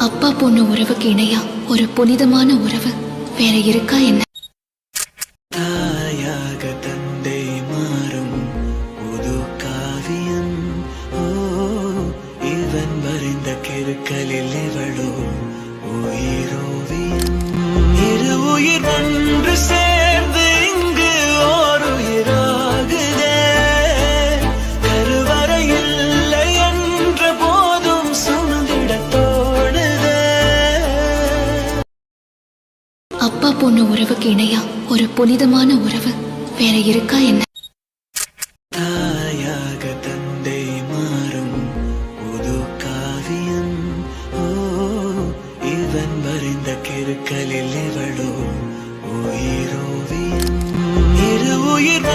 அப்பா பொண்ணு உறவுக்கு இணையா ஒரு புனிதமான உறவு வேற இருக்கா என்ன? தாயாக தந்தை மாறும் புது காவியம். ஓ, இவன் வரைந்த கிருக்கலில் இவளோ உயிரோவியம். இரு உயிர் ஒன்று சேர்ந்து இங்கு ஓர் உயிராகுதே. கருவறை இல்லை என்ற போதும் சுமந்திட தோணுதே. அப்பா பொண்ணு உறவுக்கு இணையா ஒரு புனிதமான உறவு வேற இருக்கா என்ன? தாயாக தந்தை மாறும் புது காவியம். ஓ, இவன் வரைந்த கிருக்கலில் இவளோ உயிரோவியம். இரு உயிர்